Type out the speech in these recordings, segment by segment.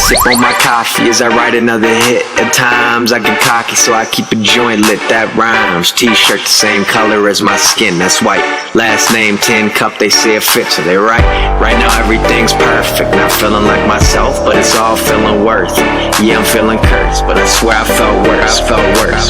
Sip on my coffee as I write another hit. At times I get cocky, so I keep a joint lit. That rhymes. T-shirt the same color as my skin, that's white. Last name 10 cup, they say it fits, so they right. Right now everything's perfect. Not feeling like myself, but it's all feeling worth. Yeah, I'm feeling cursed, but I swear I felt worse. I felt worse.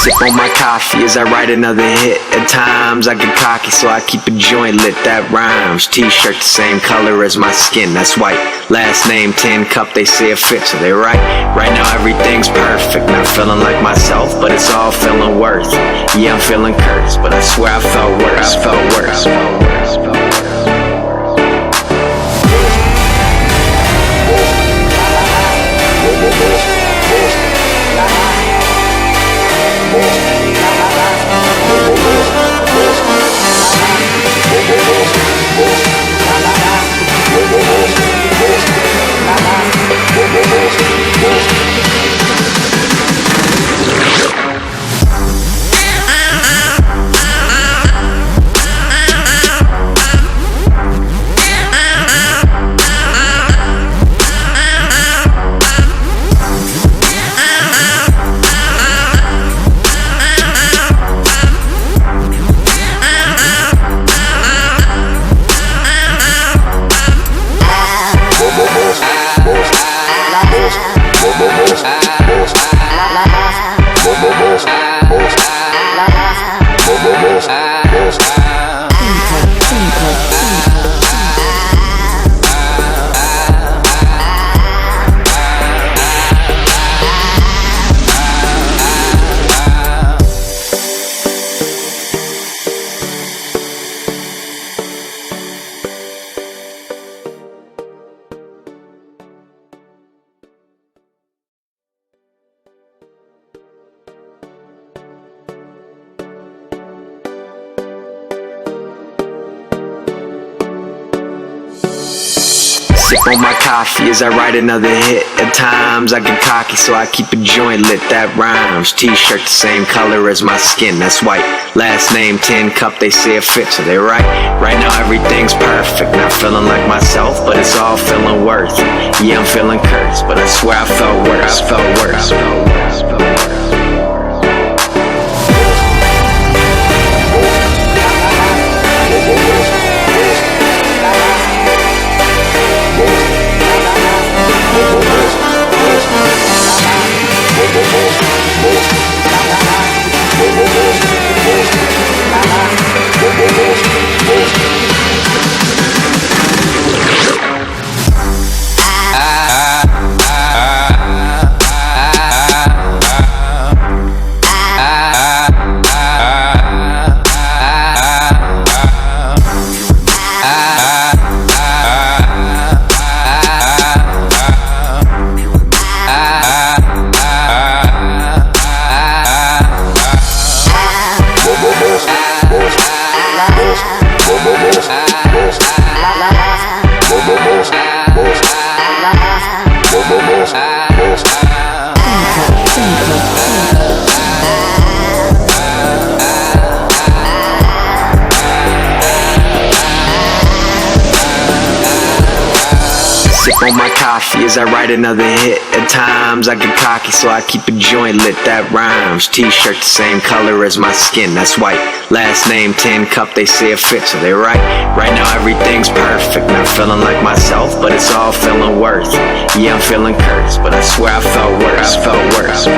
Sip on my coffee as I write another hit. At times I get cocky, so I keep a joint lit. That rhymes. T-shirt the same color as my skin, that's white. Last name 10 cup, they say it fits, so they right. Right now everything's perfect. Not feeling like myself, but it's all feeling worth. Yeah, I'm feeling cursed, but I swear I felt worse. I felt worse. Sip on my coffee as I write another hit. At times I get cocky, so I keep a joint lit. That rhymes. T-shirt the same color as my skin, that's white. Last name 10 cup, they say it fits, so they right. Right now everything's perfect. Not feeling like myself, but it's all feeling worth. Yeah, I'm feeling cursed, but I swear I felt worse. I felt worse. Sip on my coffee as I write another hit. At times I get cocky, so I keep a joint lit. That rhymes. T-shirt the same color as my skin, that's white. Last name 10 cup, they say it fits, so they right. Right now everything's perfect, not feeling like myself, but it's all feeling worth. Yeah, I'm feeling cursed, but I swear I felt worse. I felt worse.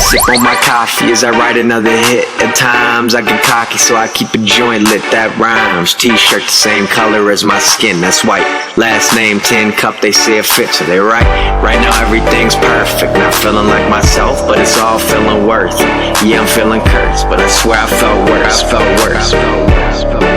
Sip on my coffee as I write another hit. At times I get cocky, so I keep a joint lit. That rhymes. T-shirt the same color as my skin, that's white. Last name 10 cup, they say it fits, so they right. Right now everything's perfect, not feeling like myself, but it's all feeling worth. Yeah, I'm feeling cursed, but I swear I felt worse. I felt worse.